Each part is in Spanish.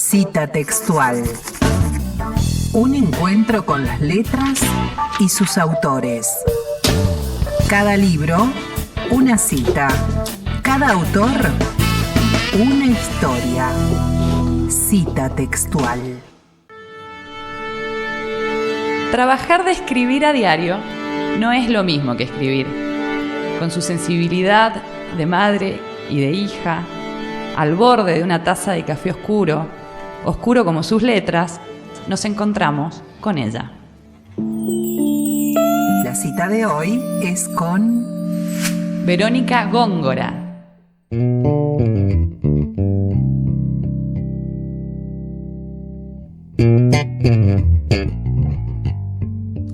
Cita textual. Un encuentro con las letras y sus autores. Cada libro, una cita. Cada autor, una historia. Cita textual. Trabajar de escribir a diario no es lo mismo que escribir. Con su sensibilidad de madre y de hija, al borde de una taza de café oscuro, oscuro como sus letras, nos encontramos con ella. La cita de hoy es con Verónica Góngora.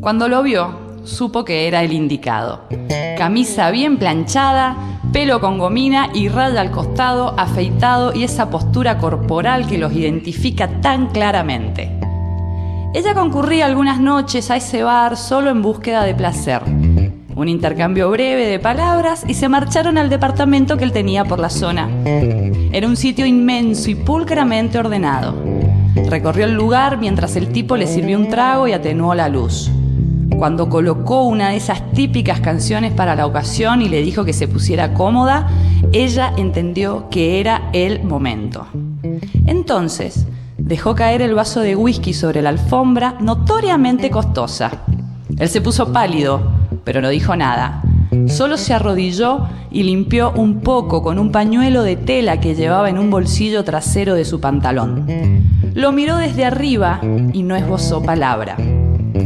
Cuando lo vio, supo que era el indicado. Camisa bien planchada, pelo con gomina y raya al costado, afeitado y esa postura corporal que los identifica tan claramente. Ella concurría algunas noches a ese bar solo en búsqueda de placer. Un intercambio breve de palabras y se marcharon al departamento que él tenía por la zona. Era un sitio inmenso y pulcramente ordenado. Recorrió el lugar mientras el tipo le sirvió un trago y atenuó la luz. Cuando colocó una de esas típicas canciones para la ocasión y le dijo que se pusiera cómoda, ella entendió que era el momento. Entonces, dejó caer el vaso de whisky sobre la alfombra, notoriamente costosa. Él se puso pálido, pero no dijo nada. Solo se arrodilló y limpió un poco con un pañuelo de tela que llevaba en un bolsillo trasero de su pantalón. Lo miró desde arriba y no esbozó palabra.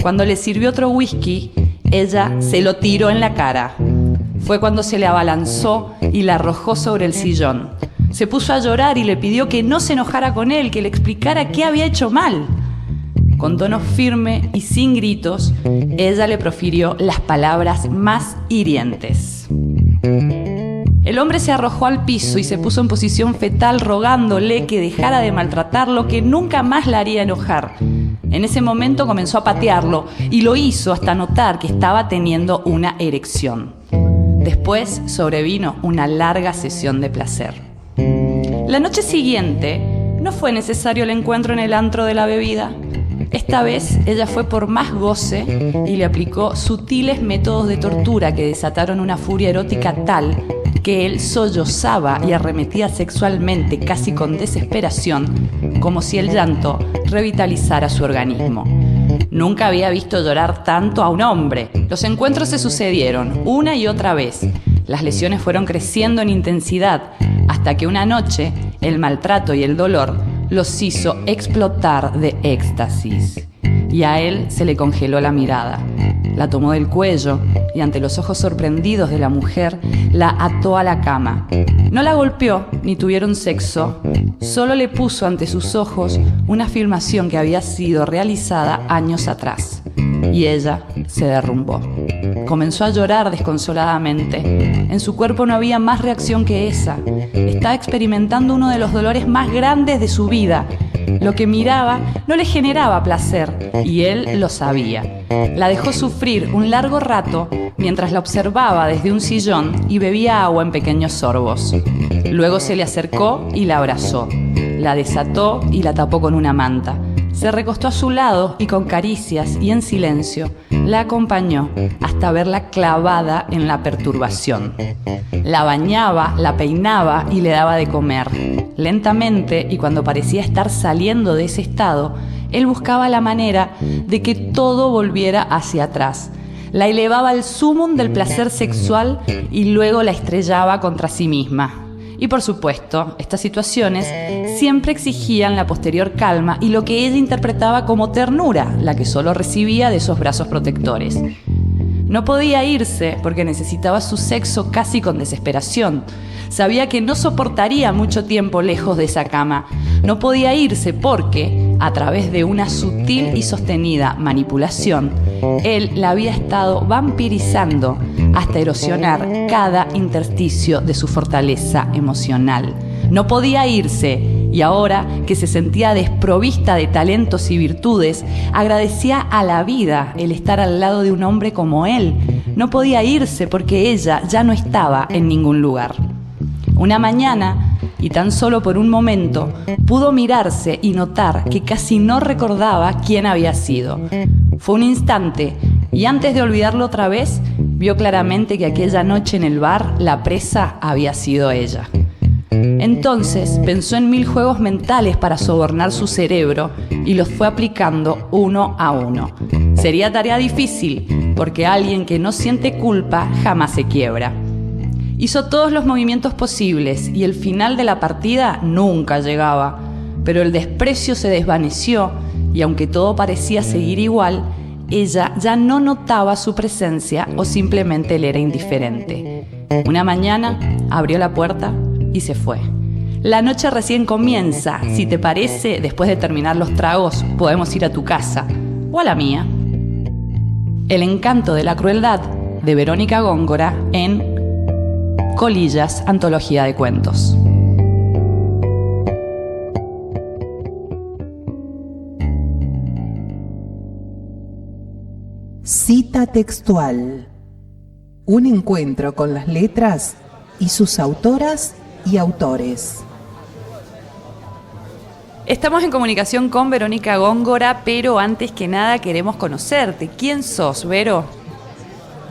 Cuando le sirvió otro whisky, ella se lo tiró en la cara. Fue cuando se le abalanzó y la arrojó sobre el sillón. Se puso a llorar y le pidió que no se enojara con él, que le explicara qué había hecho mal. Con tono firme y sin gritos, ella le profirió las palabras más hirientes. El hombre se arrojó al piso y se puso en posición fetal rogándole que dejara de maltratarlo, que nunca más la haría enojar. En ese momento comenzó a patearlo y lo hizo hasta notar que estaba teniendo una erección. Después sobrevino una larga sesión de placer. La noche siguiente no fue necesario el encuentro en el antro de la bebida. Esta vez ella fue por más goce y le aplicó sutiles métodos de tortura que desataron una furia erótica tal que él sollozaba y arremetía sexualmente, casi con desesperación, como si el llanto revitalizara su organismo. Nunca había visto llorar tanto a un hombre. Los encuentros se sucedieron una y otra vez. Las lesiones fueron creciendo en intensidad hasta que una noche el maltrato y el dolor los hizo explotar de éxtasis. Y a él se le congeló la mirada. La tomó del cuello y ante los ojos sorprendidos de la mujer, la ató a la cama. No la golpeó ni tuvieron sexo, solo le puso ante sus ojos una filmación que había sido realizada años atrás. Y ella se derrumbó. Comenzó a llorar desconsoladamente. En su cuerpo no había más reacción que esa. Estaba experimentando uno de los dolores más grandes de su vida. Lo que miraba no le generaba placer, y él lo sabía. La dejó sufrir un largo rato mientras la observaba desde un sillón y bebía agua en pequeños sorbos. Luego se le acercó y la abrazó. La desató y la tapó con una manta. Se recostó a su lado y con caricias y en silencio la acompañó hasta verla clavada en la perturbación. La bañaba, la peinaba y le daba de comer. Lentamente, y cuando parecía estar saliendo de ese estado, él buscaba la manera de que todo volviera hacia atrás. La elevaba al sumum del placer sexual y luego la estrellaba contra sí misma. Y por supuesto, estas situaciones siempre exigían la posterior calma y lo que ella interpretaba como ternura, la que solo recibía de esos brazos protectores. No podía irse porque necesitaba su sexo casi con desesperación. Sabía que no soportaría mucho tiempo lejos de esa cama. No podía irse porque, a través de una sutil y sostenida manipulación, él la había estado vampirizando hasta erosionar cada intersticio de su fortaleza emocional. No podía irse y ahora que se sentía desprovista de talentos y virtudes, agradecía a la vida el estar al lado de un hombre como él. No podía irse porque ella ya no estaba en ningún lugar. Una mañana y tan solo por un momento pudo mirarse y notar que casi no recordaba quién había sido. Fue un instante, y antes de olvidarlo otra vez, vio claramente que aquella noche en el bar la presa había sido ella. Entonces pensó en 1000 juegos mentales para sobornar su cerebro y los fue aplicando uno a uno. Sería tarea difícil, porque alguien que no siente culpa jamás se quiebra. Hizo todos los movimientos posibles y el final de la partida nunca llegaba, pero el desprecio se desvaneció y aunque todo parecía seguir igual, ella ya no notaba su presencia o simplemente le era indiferente. Una mañana abrió la puerta y se fue. La noche recién comienza. Si te parece, después de terminar los tragos, podemos ir a tu casa o a la mía. El encanto de la crueldad, de Verónica Góngora, en Colillas, antología de cuentos. Cita textual. Un encuentro con las letras y sus autoras y autores. Estamos en comunicación con Verónica Góngora, pero antes que nada queremos conocerte. ¿Quién sos, Vero?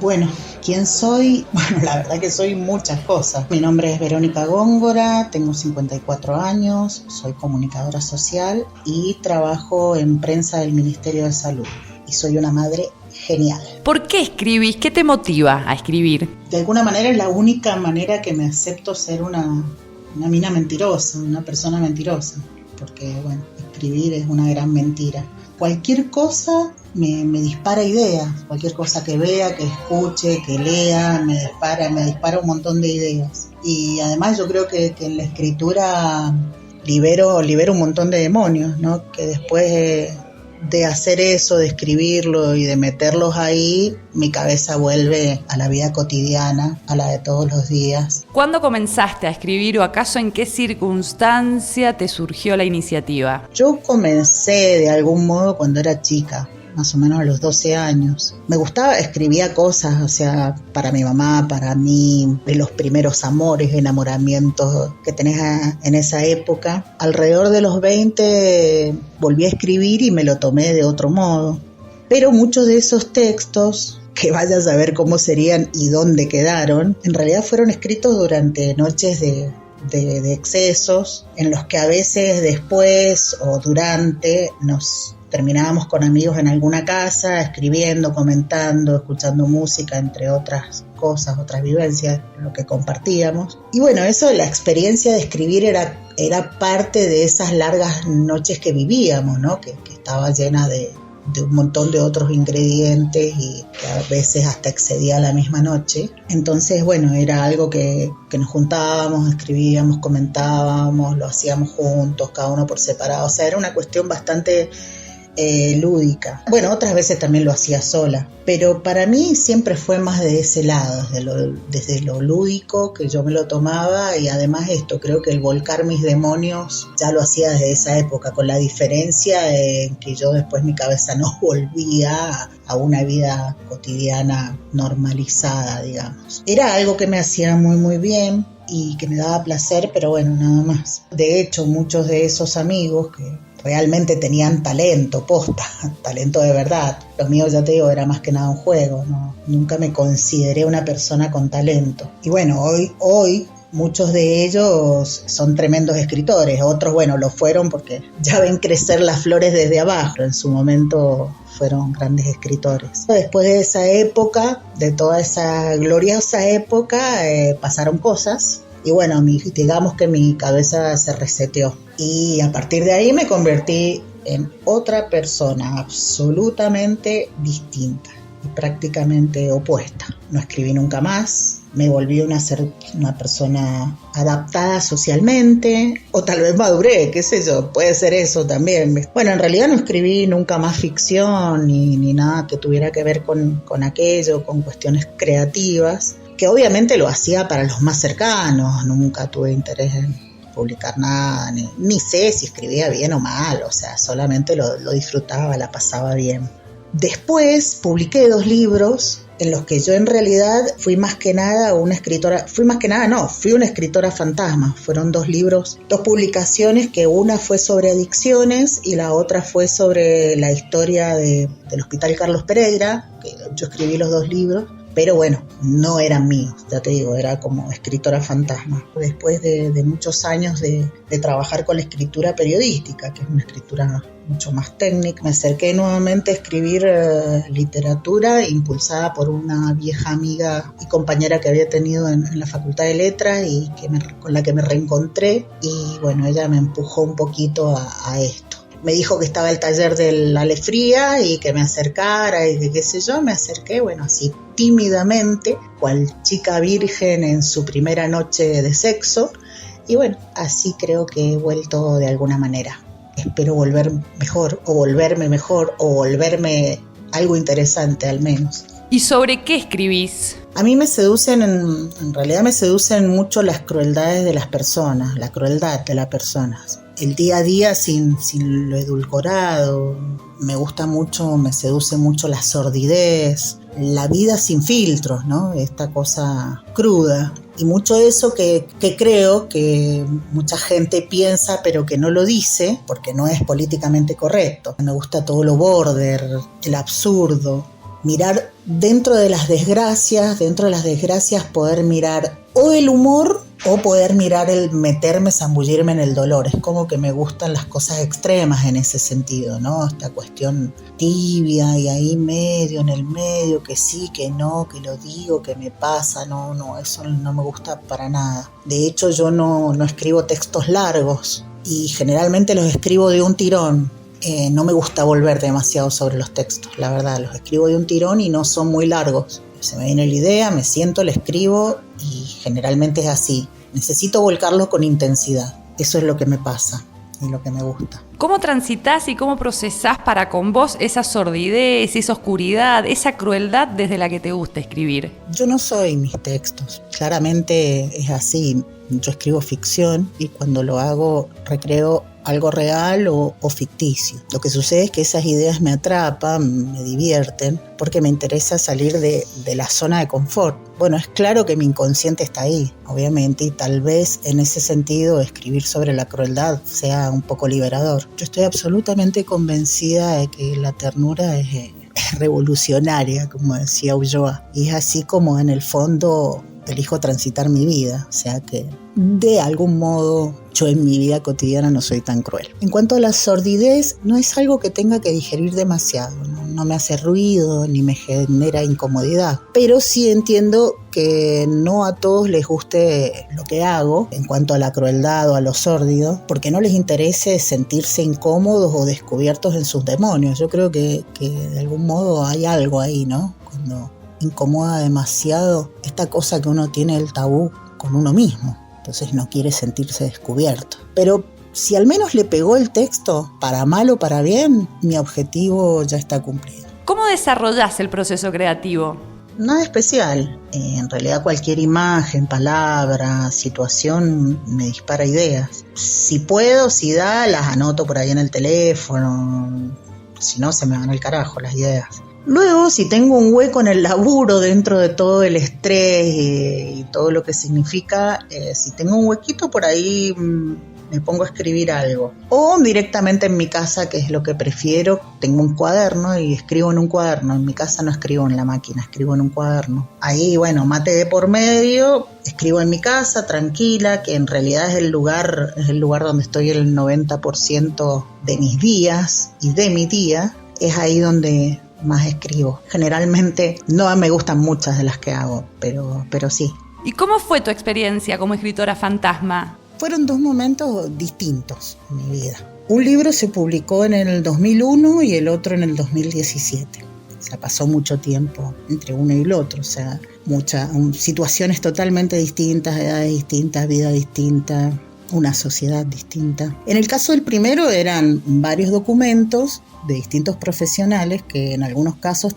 Bueno, ¿quién soy? Bueno, la verdad que soy muchas cosas. Mi nombre es Verónica Góngora, tengo 54 años, soy comunicadora social y trabajo en prensa del Ministerio de Salud. Y soy una madre genial. ¿Por qué escribís? ¿Qué te motiva a escribir? De alguna manera es la única manera que me acepto ser una mina mentirosa, una persona mentirosa. Porque, bueno, escribir es una gran mentira. Cualquier cosa me dispara ideas, cualquier cosa que vea, que escuche, que lea, me dispara un montón de ideas. Y además yo creo que en la escritura libero un montón de demonios, ¿no? Que después de hacer eso, de escribirlo y de meterlos ahí, mi cabeza vuelve a la vida cotidiana, a la de todos los días. ¿Cuándo comenzaste a escribir o acaso en qué circunstancia te surgió la iniciativa? Yo comencé de algún modo cuando era chica, más o menos a los 12 años. Me gustaba, escribía cosas, o sea, para mi mamá, para mí, de los primeros amores, enamoramientos que tenés en esa época. Alrededor de los 20 volví a escribir y me lo tomé de otro modo. Pero muchos de esos textos, que vaya a saber cómo serían y dónde quedaron, en realidad fueron escritos durante noches de excesos, en los que a veces después o durante nos terminábamos con amigos en alguna casa, escribiendo, comentando, escuchando música, entre otras cosas, otras vivencias, lo que compartíamos. Y bueno, eso, la experiencia de escribir era parte de esas largas noches que vivíamos, ¿no? Que estaba llena de un montón de otros ingredientes y que a veces hasta excedía la misma noche. Entonces, bueno, era algo que nos juntábamos, escribíamos, comentábamos, lo hacíamos juntos, cada uno por separado. O sea, era una cuestión bastante lúdica. Bueno, otras veces también lo hacía sola, pero para mí siempre fue más de ese lado, desde lo lúdico, que yo me lo tomaba, y además esto, creo que el volcar mis demonios ya lo hacía desde esa época, con la diferencia en que yo después mi cabeza no volvía a una vida cotidiana normalizada, digamos. Era algo que me hacía muy muy bien y que me daba placer, pero bueno, nada más. De hecho, muchos de esos amigos que realmente tenían talento, posta, talento de verdad. Lo mío, ya te digo, era más que nada un juego, ¿no? Nunca me consideré una persona con talento. Y bueno, hoy muchos de ellos son tremendos escritores, otros, bueno, lo fueron porque ya ven crecer las flores desde abajo. En su momento fueron grandes escritores. Después de esa época, de toda esa gloriosa época, pasaron cosas. Y bueno, digamos que mi cabeza se reseteó. Y a partir de ahí me convertí en otra persona absolutamente distinta y prácticamente opuesta. No escribí nunca más, me volví una persona adaptada socialmente, o tal vez maduré, qué sé yo, puede ser eso también. Bueno, en realidad no escribí nunca más ficción ni nada que tuviera que ver con aquello, con cuestiones creativas, que obviamente lo hacía para los más cercanos. Nunca tuve interés en publicar nada, ni sé si escribía bien o mal, o sea, solamente lo disfrutaba, la pasaba bien. Después publiqué 2 libros en los que yo en realidad fui una escritora fantasma. Fueron 2 libros, 2 publicaciones, que una fue sobre adicciones y la otra fue sobre la historia del Hospital Carlos Pereira, que yo escribí los 2 libros. Pero bueno, no eran míos, ya te digo, era como escritora fantasma. Después de muchos años de trabajar con la escritura periodística, que es una escritura mucho más técnica, me acerqué nuevamente a escribir literatura, impulsada por una vieja amiga y compañera que había tenido en la Facultad de Letras y con la que me reencontré. Y bueno, ella me empujó un poquito a esto. Me dijo que estaba el taller del Ale Fría y que me acercara y que qué sé yo. Me acerqué, bueno, así tímidamente, cual chica virgen en su primera noche de sexo. Y bueno, así creo que he vuelto de alguna manera. Espero volver mejor, o volverme mejor, o volverme algo interesante al menos. ¿Y sobre qué escribís? A mí me seducen, en realidad me seducen mucho las crueldades de las personas, la crueldad de las personas. El día a día sin lo edulcorado, me gusta mucho, me seduce mucho la sordidez, la vida sin filtros, ¿no? Esta cosa cruda. Y mucho de eso que creo que mucha gente piensa pero que no lo dice porque no es políticamente correcto. Me gusta todo lo border, el absurdo. Mirar dentro de las desgracias poder mirar o el humor o poder mirar el meterme, zambullirme en el dolor. Es como que me gustan las cosas extremas en ese sentido, ¿no? Esta cuestión tibia y ahí medio, en el medio, que sí, que no, que lo digo, que me pasa, no, eso no me gusta para nada. De hecho, yo no escribo textos largos y generalmente los escribo de un tirón. No me gusta volver demasiado sobre los textos, la verdad, los escribo de un tirón y no son muy largos. Se me viene la idea, me siento, la escribo y generalmente es así. Necesito volcarlo con intensidad, eso es lo que me pasa y lo que me gusta. ¿Cómo transitas y cómo procesás para con vos esa sordidez, esa oscuridad, esa crueldad desde la que te gusta escribir? Yo no soy mis textos, claramente es así. Yo escribo ficción y cuando lo hago recreo algo real o ficticio. Lo que sucede es que esas ideas me atrapan, me divierten, porque me interesa salir de la zona de confort. Bueno, es claro que mi inconsciente está ahí, obviamente, y tal vez en ese sentido escribir sobre la crueldad sea un poco liberador. Yo estoy absolutamente convencida de que la ternura es revolucionaria, como decía Ulloa, y es así como en el fondo elijo transitar mi vida, o sea que de algún modo yo en mi vida cotidiana no soy tan cruel. En cuanto a la sordidez, no es algo que tenga que digerir demasiado, no me hace ruido ni me genera incomodidad, pero sí entiendo que no a todos les guste lo que hago en cuanto a la crueldad o a lo sórdido, porque no les interese sentirse incómodos o descubiertos en sus demonios. Yo creo que de algún modo hay algo ahí, ¿no? Cuando incomoda demasiado esta cosa que uno tiene el tabú con uno mismo, entonces no quiere sentirse descubierto. Pero si al menos le pegó el texto, para mal o para bien, mi objetivo ya está cumplido. ¿Cómo desarrollás el proceso creativo? Nada especial, en realidad cualquier imagen, palabra, situación me dispara ideas. Si puedo, si da, las anoto por ahí en el teléfono, si no se me van al carajo las ideas. Luego, si tengo un hueco en el laburo dentro de todo el estrés y todo lo que significa, si tengo un huequito por ahí me pongo a escribir algo. O directamente en mi casa, que es lo que prefiero, tengo un cuaderno y escribo en un cuaderno. En mi casa no escribo en la máquina, escribo en un cuaderno. Ahí, bueno, mate de por medio, escribo en mi casa, tranquila, que en realidad es el lugar donde estoy el 90% de mis días y de mi día. Es ahí donde más escribo. Generalmente no me gustan muchas de las que hago, pero sí. ¿Y cómo fue tu experiencia como escritora fantasma? Fueron 2 momentos distintos en mi vida. Un libro se publicó en el 2001 y el otro en el 2017. O sea, pasó mucho tiempo entre uno y el otro. O sea, situaciones totalmente distintas, edades distintas, vida distinta, una sociedad distinta. En el caso del primero eran varios documentos de distintos profesionales que en algunos casos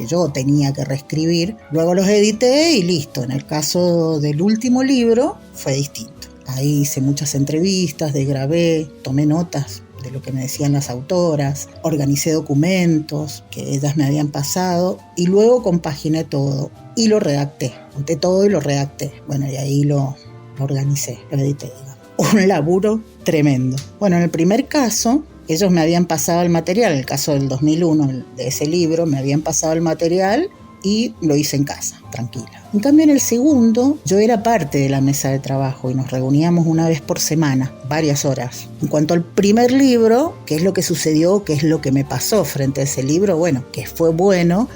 yo tenía que reescribir. Luego los edité y listo. En el caso del último libro fue distinto. Ahí hice muchas entrevistas, desgrabé, tomé notas de lo que me decían las autoras, organicé documentos que ellas me habían pasado y luego compaginé todo y lo redacté. Conté todo y lo redacté. Bueno, y ahí lo organicé, lo edité. Un laburo tremendo. Bueno, en el primer caso, ellos me habían pasado el material, en el caso del 2001, de ese libro, me habían pasado el material y lo hice en casa, tranquila. En cambio, en el segundo, yo era parte de la mesa de trabajo y nos reuníamos una vez por semana, varias horas. En cuanto al primer libro, qué es lo que sucedió, qué es lo que me pasó frente a ese libro, bueno, que fue bueno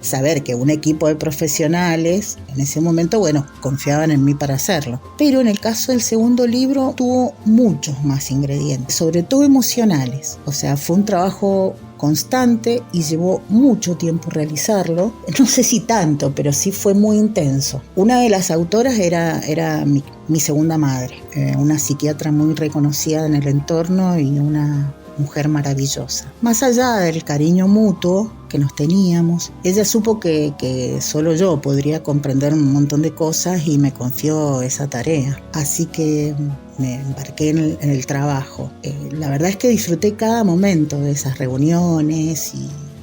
saber que un equipo de profesionales en ese momento, bueno, confiaban en mí para hacerlo. Pero en el caso del segundo libro tuvo muchos más ingredientes, sobre todo emocionales. O sea, fue un trabajo constante y llevó mucho tiempo realizarlo. No sé si tanto, pero sí fue muy intenso. Una de las autoras era mi segunda madre, una psiquiatra muy reconocida en el entorno y una mujer maravillosa. Más allá del cariño mutuo que nos teníamos, ella supo que solo yo podría comprender un montón de cosas y me confió esa tarea. Así que me embarqué en el trabajo. La verdad es que disfruté cada momento de esas reuniones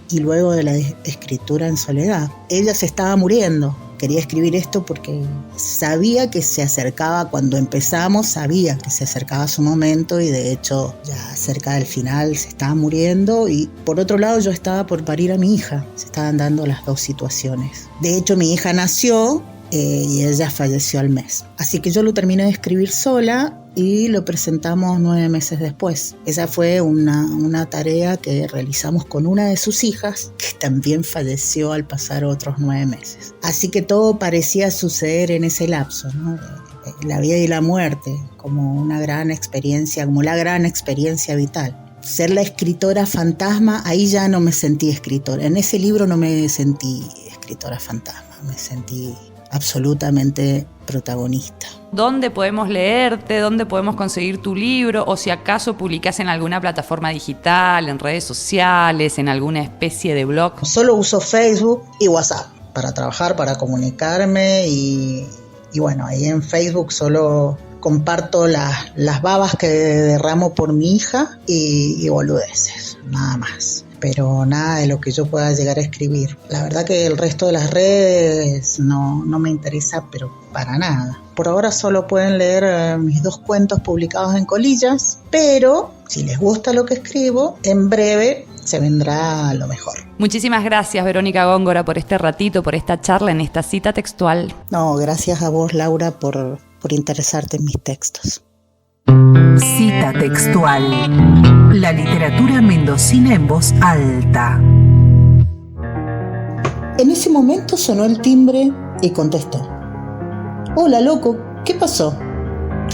y luego de la escritura en soledad. Ella se estaba muriendo. Quería escribir esto porque sabía que se acercaba, cuando empezamos, sabía que se acercaba su momento y de hecho ya cerca del final se estaba muriendo y por otro lado yo estaba por parir a mi hija. Se estaban dando las dos situaciones. De hecho mi hija nació y ella falleció al mes. Así que yo lo terminé de escribir sola y lo presentamos 9 meses después. Esa fue una tarea que realizamos con una de sus hijas, que también falleció al pasar otros 9 meses. Así que todo parecía suceder en ese lapso, ¿no? La vida y la muerte, como una gran experiencia, como la gran experiencia vital. Ser la escritora fantasma, ahí ya no me sentí escritora. En ese libro no me sentí escritora fantasma, me sentí absolutamente protagonista. ¿Dónde podemos leerte? ¿Dónde podemos conseguir tu libro? O si acaso publicás en alguna plataforma digital, en redes sociales, en alguna especie de blog. Solo uso Facebook y WhatsApp para trabajar, para comunicarme y bueno, ahí en Facebook solo comparto las babas que derramo por mi hija y boludeces, nada más. Pero nada de lo que yo pueda llegar a escribir. La verdad que el resto de las redes no me interesa, pero para nada. Por ahora solo pueden leer mis 2 cuentos publicados en Colillas, pero si les gusta lo que escribo, en breve se vendrá lo mejor. Muchísimas gracias, Verónica Góngora, por este ratito, por esta charla en esta cita textual. No, gracias a vos, Laura, por interesarte en mis textos. Cita textual. La literatura mendocina en voz alta. En ese momento sonó el timbre y contestó. Hola, loco, ¿qué pasó?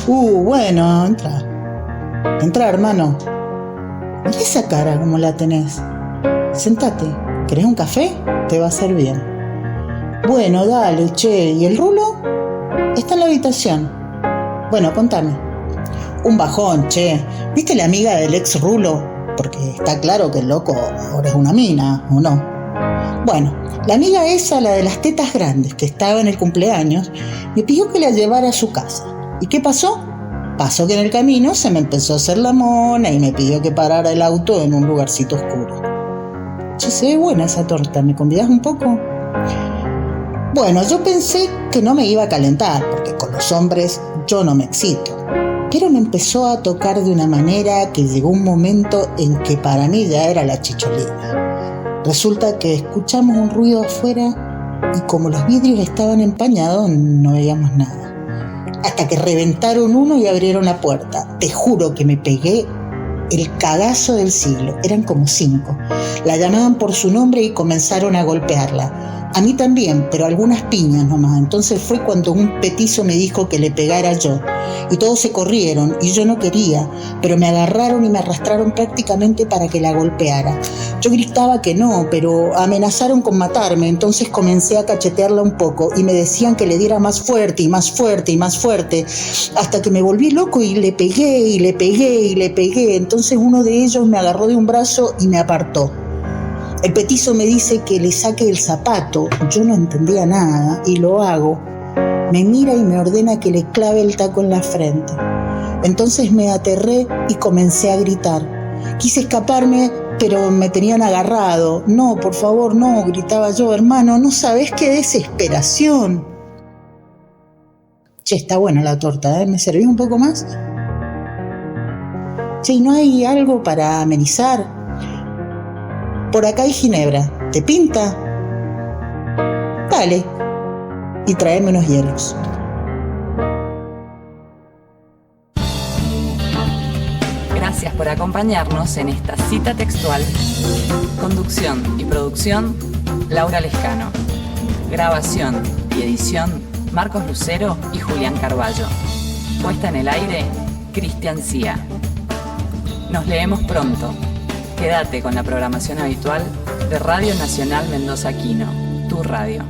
Bueno, entra. Entra, hermano. Mira esa cara como la tenés. Sentate. ¿Querés un café? Te va a hacer bien. Bueno, dale, che. ¿Y el rulo? Está en la habitación. Bueno, contame. Un bajón, che. ¿Viste la amiga del ex rulo? Porque está claro que el loco ahora es una mina, ¿o no? Bueno, la amiga esa, la de las tetas grandes, que estaba en el cumpleaños, me pidió que la llevara a su casa. ¿Y qué pasó? Pasó que en el camino se me empezó a hacer la mona y me pidió que parara el auto en un lugarcito oscuro. Che, se ve buena esa torta, ¿me convidás un poco? Bueno, yo pensé que no me iba a calentar, porque con los hombres yo no me excito. Pero me empezó a tocar de una manera que llegó un momento en que para mí ya era la chicholina. Resulta que escuchamos un ruido afuera y como los vidrios estaban empañados no veíamos nada. Hasta que reventaron uno y abrieron la puerta. Te juro que me pegué el cagazo del siglo. Eran como 5. La llamaban por su nombre y comenzaron a golpearla. A mí también, pero algunas piñas nomás. Entonces fue cuando un petizo me dijo que le pegara yo. Y todos se corrieron y yo no quería, pero me agarraron y me arrastraron prácticamente para que la golpeara. Yo gritaba que no, pero amenazaron con matarme. Entonces comencé a cachetearla un poco y me decían que le diera más fuerte y más fuerte y más fuerte. Hasta que me volví loco y le pegué y le pegué y le pegué. Entonces uno de ellos me agarró de un brazo y me apartó. El petizo me dice que le saque el zapato. Yo no entendía nada y lo hago. Me mira y me ordena que le clave el taco en la frente. Entonces me aterré y comencé a gritar. Quise escaparme, pero me tenían agarrado. No, por favor, no, gritaba yo, hermano, no sabés qué desesperación. Che, está buena la torta, ¿eh? ¿Me serví un poco más? Che, ¿y no hay algo para amenizar? Por acá hay ginebra. ¿Te pinta? Dale. Y tráeme unos hielos. Gracias por acompañarnos en esta cita textual. Conducción y producción, Laura Lescano. Grabación y edición, Marcos Lucero y Julián Carballo. Puesta en el aire, Cristian Cía. Nos leemos pronto. Quédate con la programación habitual de Radio Nacional Mendoza Quino, tu radio.